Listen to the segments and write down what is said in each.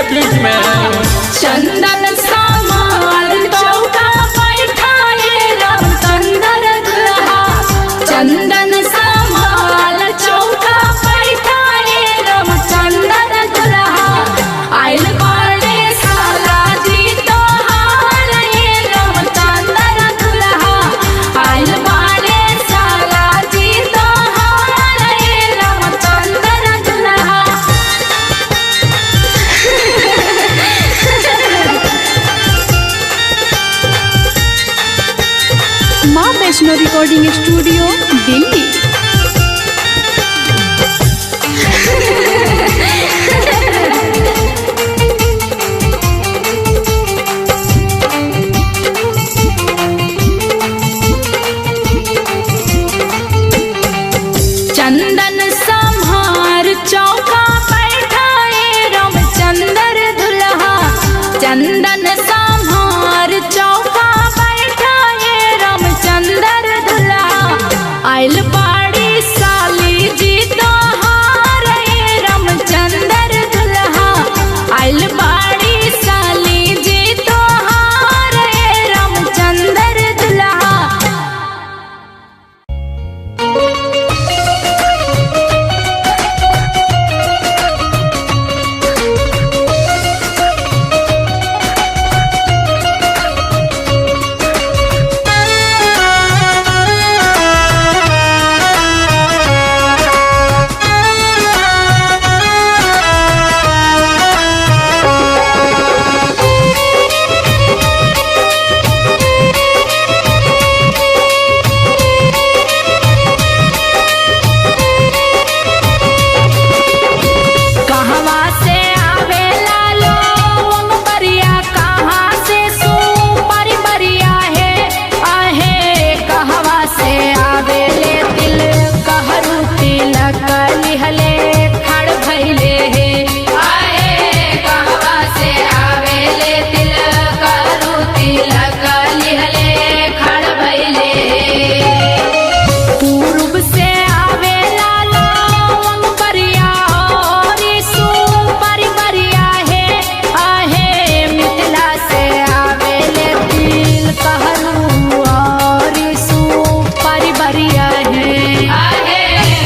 बीच में चंदन सामाल चौका बैठाए रामचंद्र दुल्हा। चंदन सामाल चौका बैठाए रामचंद्र दुल्हा। आइल बाड़े साला जी तोहार ये रामचंद्र दुल्हा। आइल बाड़े साला जी तोहार ये रामचंद्र दुल्हा। माँ वैष्णो रिकॉर्डिंग स्टूडियो दिल्ली। चंदन संहार चौका बैठाए रामचंद्र दुल्हा। चंदन संहार चौका बैठाए रामचंद्र दुल्हा। आइल बाड़ी साली जी तोहार ये रामचंद्र दुल्हा। आइल बाड़ी साली जी तोहार ये रामचंद्र दुल्हा। कहवा से आवेला लोग बरिया, कहाँ से सुपर बरिया है आहे। कहवा से आवेले दिल कहरू तिलक लिहले खड़ भइले है आहे। कहवा से आवेले दिल कहरू तिलक लिहले खड़ भइले। पूर्व से आवेला लोग बरिया और सुपर बरिया है आहे। मिथिला से आवेले दिल कहरू और सुपर बरिया है आहे।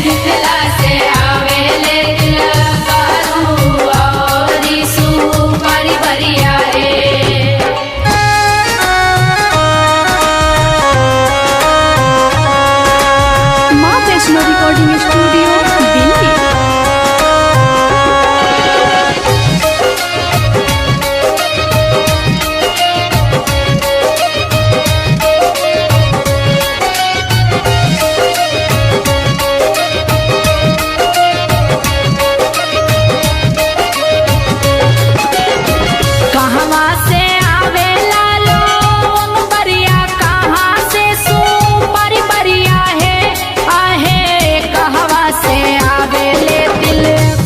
मिथिला से आवेले दिल कहरू और सुपर बरिया है। माँ वैष्णो रिकॉर्डिंग स्टूडियो दिल्ली। कहवा से आवेला लोग बरिया, कहाँ से सुपर बरिया है आहे। कहवा से आवेले दिल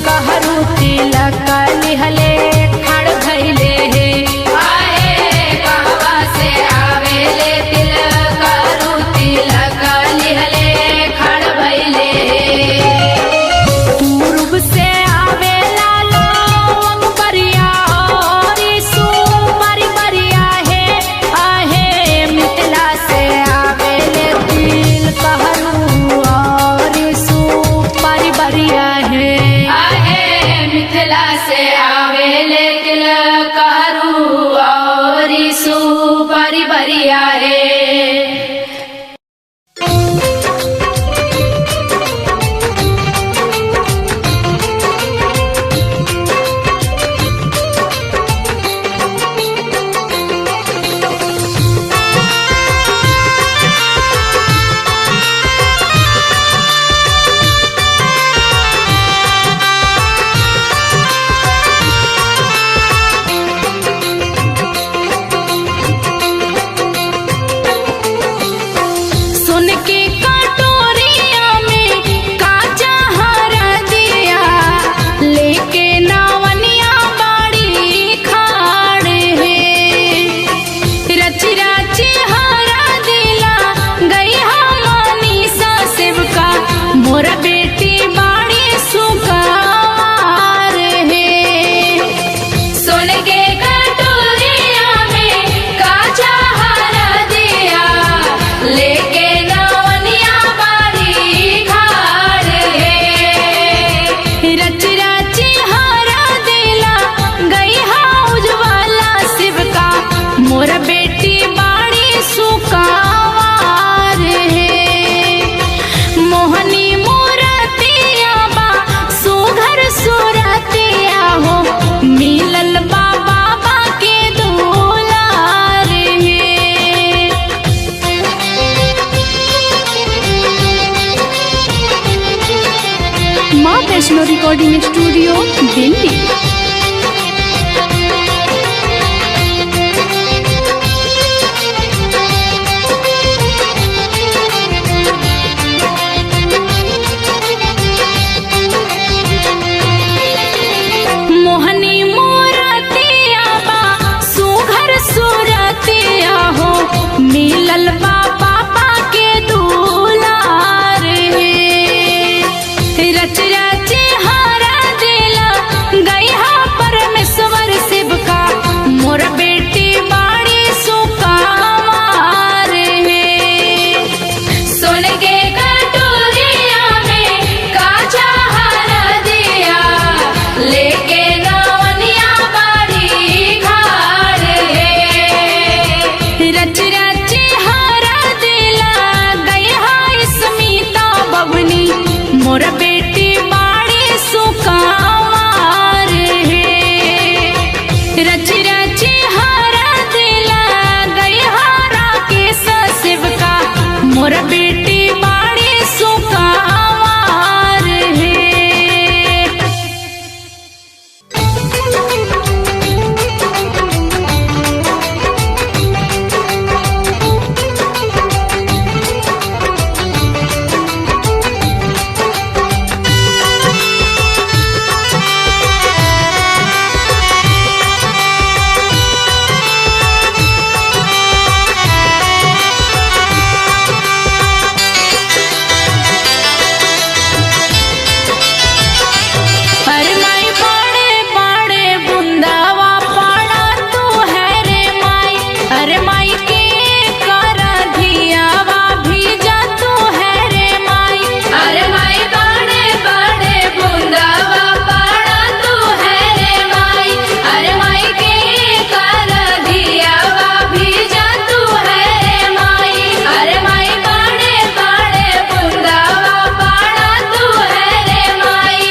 कहरू तिलक लिहले खड़ भइले है आहे। कहवा से आवेले दिल कहरू तिलक लिहले खड़ भइले। पूर्व से आवेला लोग बरिया और सुपर बरिया है आहे। मिथिला से आवेले दिल कहरू और सुपर बरिया है आहे। मिथिला से आवेले दिल कहरू और सुपर बरिया है। Recording studio Delhi. मोहनी मूरतिया बा सुघर सूरतिया हो, मिलल बा पापा के दुलार हे। रच रच हारा दिला गईहा परमेश्वर शिव का, मोर बेटी बाड़ी सुकामार हे। सोन के कटोरिया में काचा हरा दिया, लेके नवनिया बाड़ी खाड़ हे। रच रच हारा दिला गईहा स्मिता बबनी, मोर बेटी बाड़ी सुकामार हे। रच रच हारा दिला गईहा राकेश शिव का, मोर बेटी बाड़ी सुकामार हे। अरे माई बाड़े बाड़े बुंदावा पाड़ा तू है रे माई, अरे माई के करा धियावा भीजा तू है रे माई। अरे माई बाड़े बाड़े बुंदावा पाड़ा तू है रे माई, अरे माई के करा धियावा भीजा तू है रे माई। अरे माई बाड़े बाड़े बुंदावा पाड़ा तू है रे माई।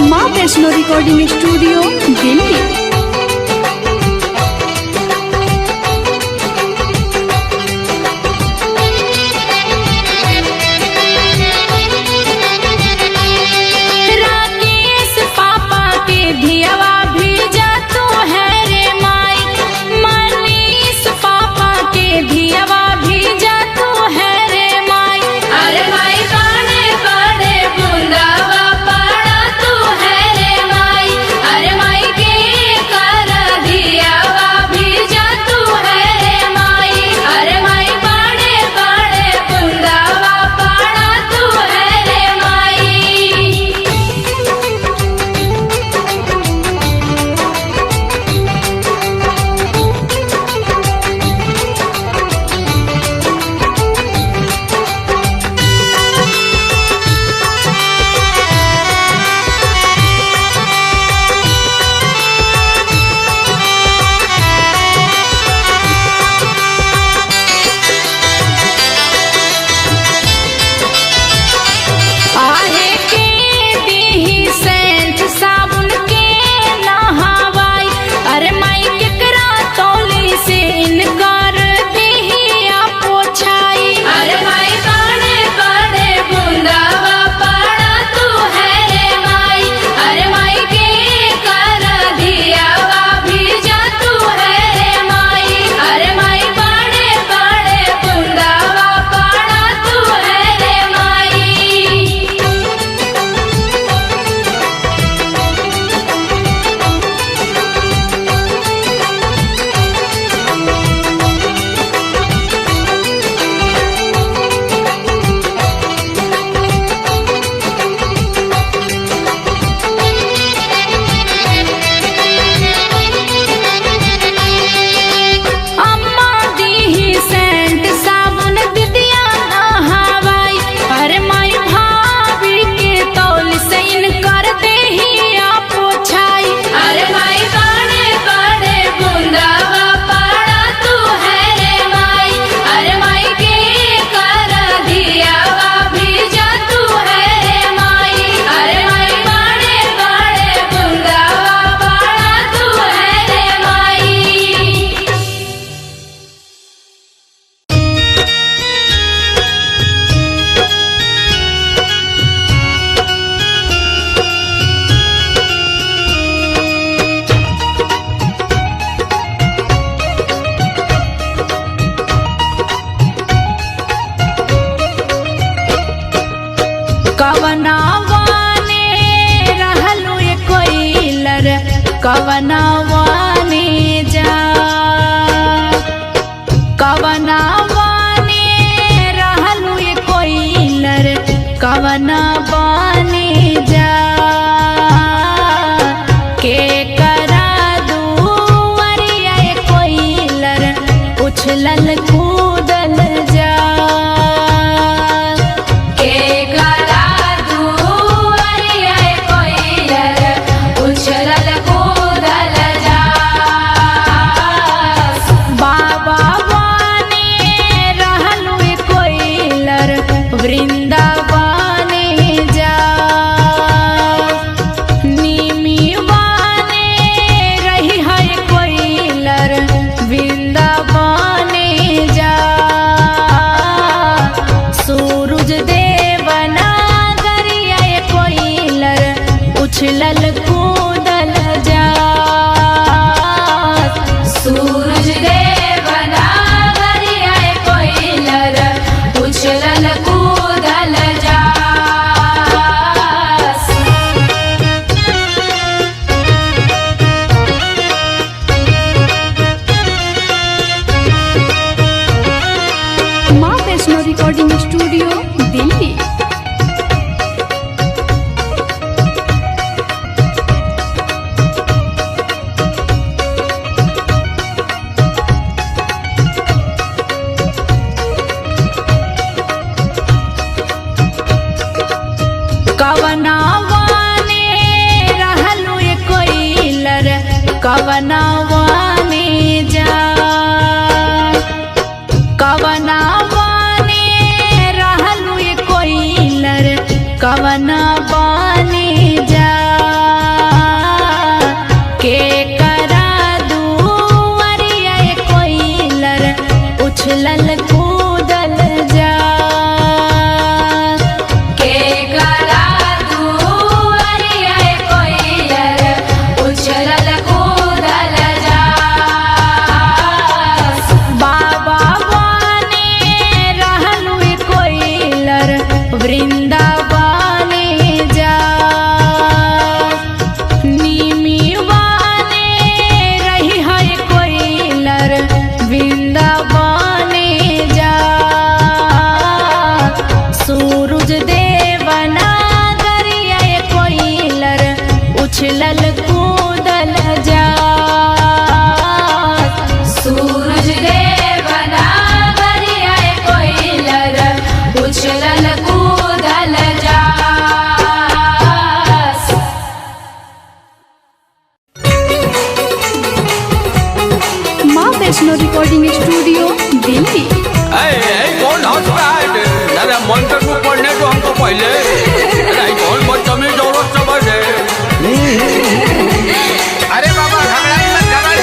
माँ वैष्णो रिकॉर्डिंग स्टूडियो दिल्ली। राकेश पापा के धियावा भीजा तू है रे माई, मनीष पापा के धियावा भीजा तू है रे माई। अरे माई बाड़े बाड़े बुंदावा पाड़ा तू है रे माई, अरे माई के कवनावाने जा कवनावाने रहलू ये कोइलर कवना बाने जा के करा दुवरिया ये कोइलर उछलल कूदल जा के करा दुवरिया ये कोइलर उछलल कूदल जा बाबा बाने रहलू ये कोइलर वृंदावाने जा नीमी बाने रही है कोइलर वृंदावाने जा सूरज देवना गरिया ये कोइलर उछलल कूदल जा सूरज देवना गरिया ये कोइलर उछलल कूदल जा माँ वैष्णो रिकॉर्डिंग स्टूडियो दिल्ली। कवनावाने रहलू ये कोइलर कवनावाने जा कवनावाने रहलू ये कोइलर कवनावाने जा के करा दुवरिया ये कोइलर उछलल कूदल जा के करा दुवरिया ये कोइलर उछलल कूदल जा बाबा बाने रहलू ये कोइलर वृंदावाने जा नीमी बाने रही है कोइलर वृंदावाने जा सूरज देवना गरिया ये कोइलर उछलल कूदल जा सूरज देवना गरिया ये कोइलर उछलल कूदल जा माँ वैष्णो रिकॉर्डिंग स्टूडियो दिल्ली। कौन हंस रहा है? अरे मंत्र को पढ़ने को हमको पहले अरे कौन बदतमीज औरत समझ है? अरे बाबा घबराई मत घबराई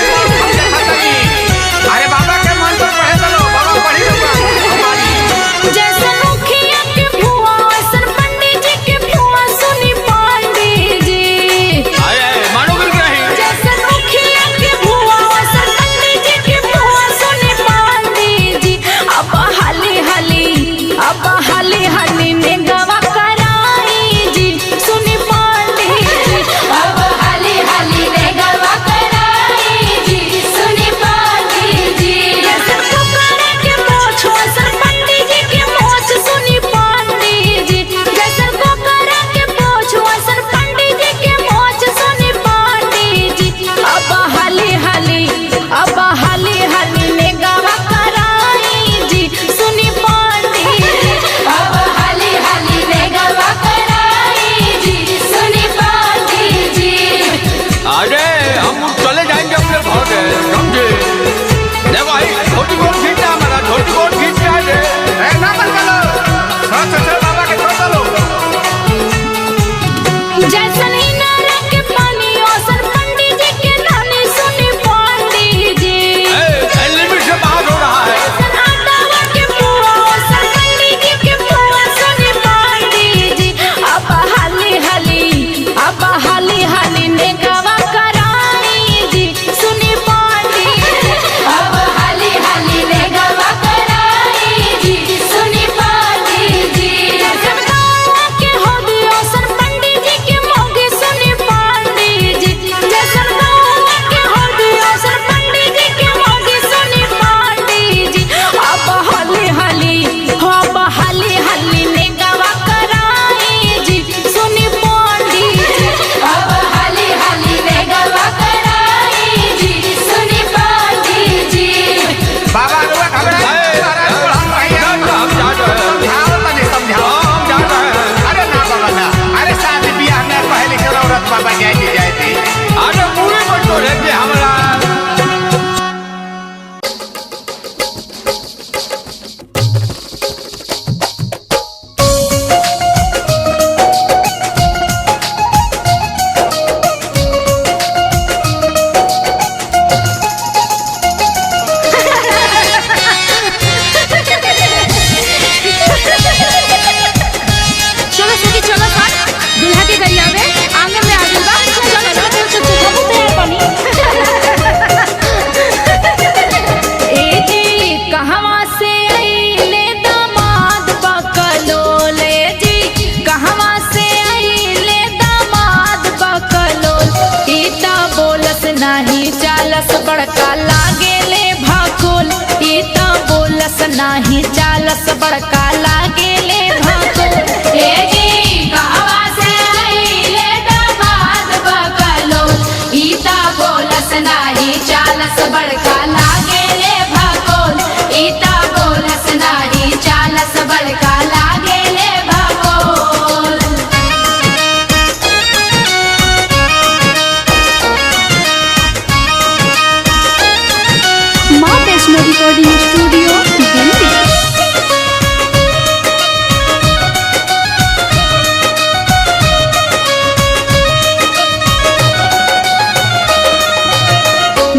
अरे बाबा के मंत्र पढ़े चलो बाबा पढ़ी हमारी जैसन मुखिया के फुआ वैसन पंडित जी के फुआ सुनी पंडित जी अरे मानो बिल रही जैसन मुखिया के फुआ वैसन पंडित जी के फुआ सुनी पंडित जी अब हाली हाली नाही चालस बड़का लागे ले भाको ए जी कहवा से आइले दामाद बकलो ईता बोलस नाही चालस बड़का लागे ले भाको ईता बोलस नाही चालस बड़का लागे ले भाको। माँ वैष्णो रिकॉर्डिंग स्टूडियो दिल्ली।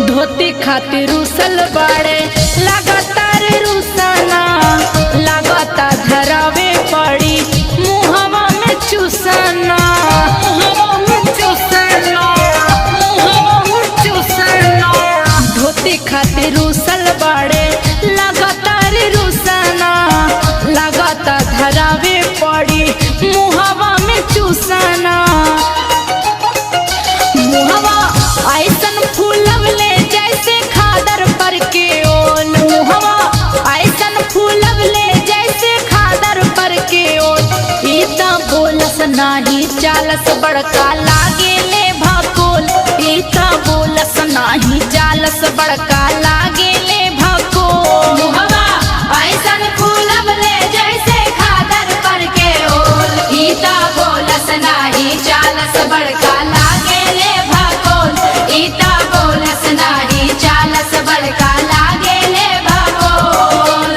धोती खातिर रूसल बाड़े लगातार रूसना लगाता धरावे पड़ी मुहवा में चूसना मुहवा में चूसना मुहवा में चूसना धोती खातिर रूसल बाड़े लगातार रूसना लगाता धरावे पड़ी मुहवा में चूसना मुहवा ऐसन फूलवले जैसे खादर पर के ओल मुहवा ऐसन फूलवले जैसे खादर पर के ओल ईता बोलस नाही चालस बड़का लागे ले भाकोल ईता बोलस नाही चालस बड़का लागे ले भाकोल मुहवा ऐसन फूलवले जैसे खादर पर के ओल ईता बोलस नाही चालस बड़का लागे ले भाकोल ईता बोलस नाही चालस बड़का लागे ले भाकोल।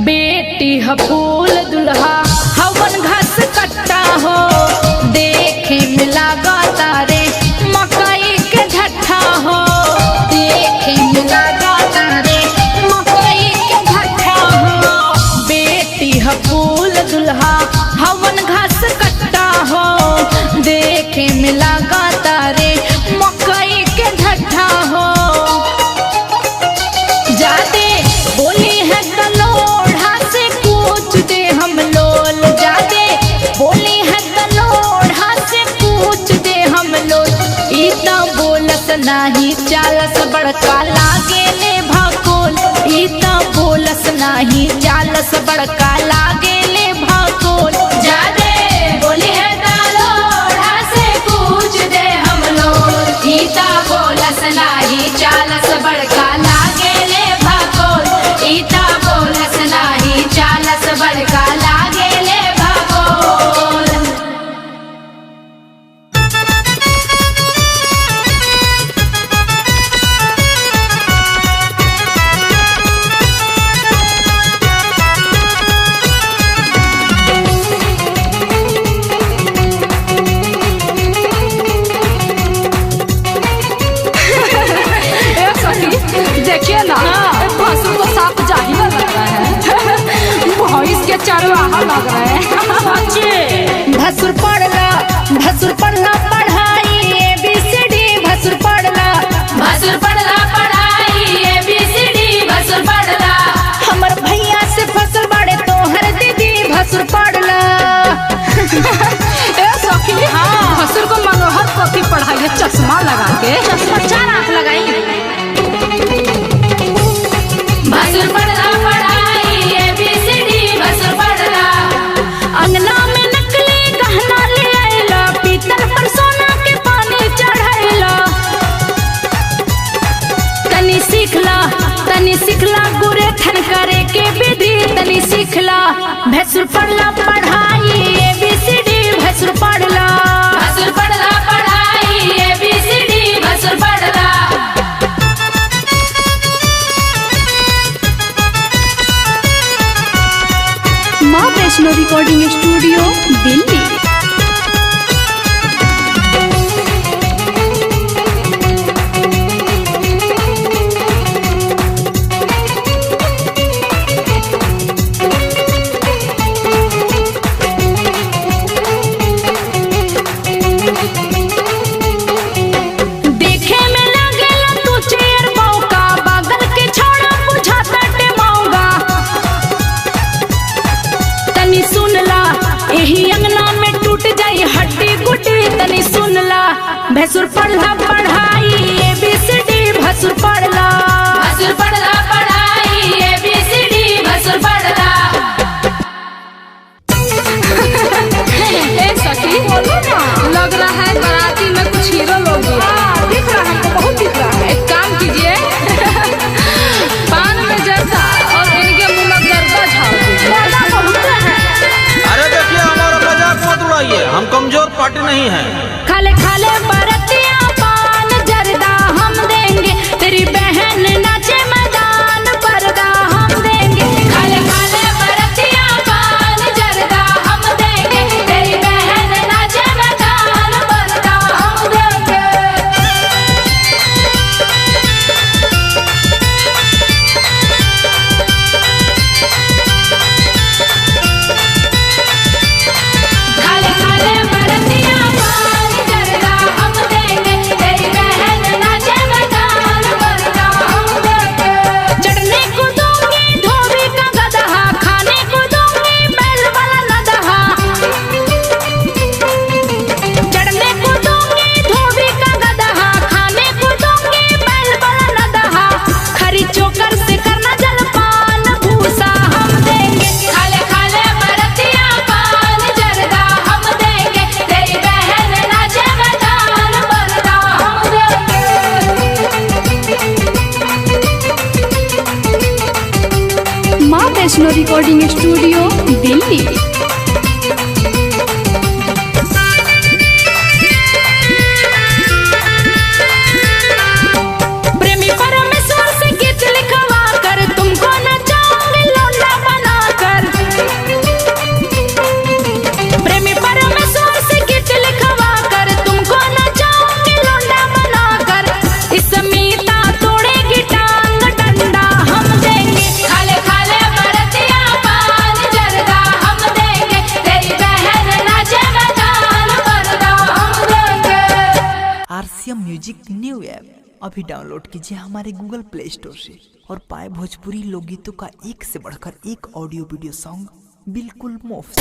बेटी ह फूल दुल्हा हवन घास कट्टा हो देखे में लागा तारे मकई के ढट्ठा हो देखे में लागा तारे मकई के ढट्ठा हो बेटी ह फूल दुल्हा हवन घास कट्टा हो देखे में लागा तारे मकई के ढट्ठा हो जाते बोली है कलोढ़ा से पूछ दे हम लोल जाते बोली है कलोढ़ा से पूछ दे हम लोल ईता बोलस नाही चालस बड़का लागे ले भाकोल ईता बोलस नाही चालस बड़का लागे ले भाकोल जाते बोली है कलोढ़ा से पूछ दे हम लोल ईता बोलस नाही चालस बड़का लागे ले भाकोल ईता बोलस नाही चालस बड़का लागे ले भाकोल। देखिए ना भसुर तो साफ जाहिला लग रहा है भैंस के चरवाहा लग रहा है। भसुर पढ़ला पढ़ाई ABCD भसुर पढ़ला पढ़ाई ABCD भसुर पढ़ला हमर भैया से फसल बाड़े तोहर दीदी भसुर पढ़ला। ए सखी भसुर को मनोहर पोथी पढ़ाई है चश्मा लगा के चश्मा 4 आंख लगाई भसुर पढ़ला पढ़ाई ABCD भसुर पढ़ला अंगना में नकली गहना ले आइला पीतल पर सोना के पानी चढ़ाइला तनी सीखला गुरे थन करे के विधि तनी सीखला भसुर पढ़ला पढ़ाई ABCD भसुर पढ़ला पढ़ाई ABCD भसुर पढ़ला। माँ वैष्णो रिकॉर्डिंग स्टूडियो दिल्ली। ला, यही अंगना में टूट जाई हड्डी गुड्डी तनी सुन ला। भैंसुर पढ़ला पढ़ाई ABCD भसुर पढ़ला, भसुर पढ़ला पढ़ाई ABCD भसुर पढ़ला। सखी बोलो ना, लग रहा है बाराती में कुछ हीरो लोग भी हैं। दिख रहा है, हमको बहुत दिख रहा है। एक काम कीजिए, पान में जर्दा और इनके मुंह में गर्दा झाड़ दीजिए। अरे देखिए हमारा मजाक मत उड़ाइए, हम कमजोर पार्टी नहीं है। खाले खाले बरतिया पान जर्दा हम देंगे, तेरी बहन नाचे मैदान पर्दा हम देंगे। खाले खाले बरतिया पान जर्दा हम देंगे, तेरी बहन नाचे मैदान पर्दा हम देंगे। खाले खाले बरतिया पान जर्दा हम देंगे, तेरी बहन नाचे मैदान पर्दा हम देंगे। चढ़ने को दूंगी धोबी का गदहा, खाने को दूंगी बैल वाला नदहा। चढ़ने को दूंगी धोबी का गदहा, खाने को दूंगी बैल वाला नदहा। खरी चोकर से करना जलपान भूसा हम देंगे। खाले खाले बरतिया पान जर्दा हम देंगे, तेरी बहन नाचे मैदान पर्दा हम देंगे। माँ वैष्णो रिकॉर्डिंग स्टूडियो दिल्ली। प्रेमी परमेश्वर से गीत लिखवा कर तुमको नचाऊंगी लौंडा बनाकर। प्रेमी परमेश्वर से गीत लिखवा कर तुमको नचाऊंगी लौंडा बनाकर। स्मिता तोड़ेगी टांग डंडा हम देंगे। खाले खाले बरतिया पान जर्दा हम देंगे, तेरी बहन नाचे मैदान पर्दा हम देंगे। RCM म्यूजिक न्यू ऐप अभी डाउनलोड कीजिए हमारे गूगल प्ले स्टोर से और पाए भोजपुरी लोकगीतों का एक से बढ़कर एक ऑडियो वीडियो सॉन्ग बिल्कुल मुफ्त।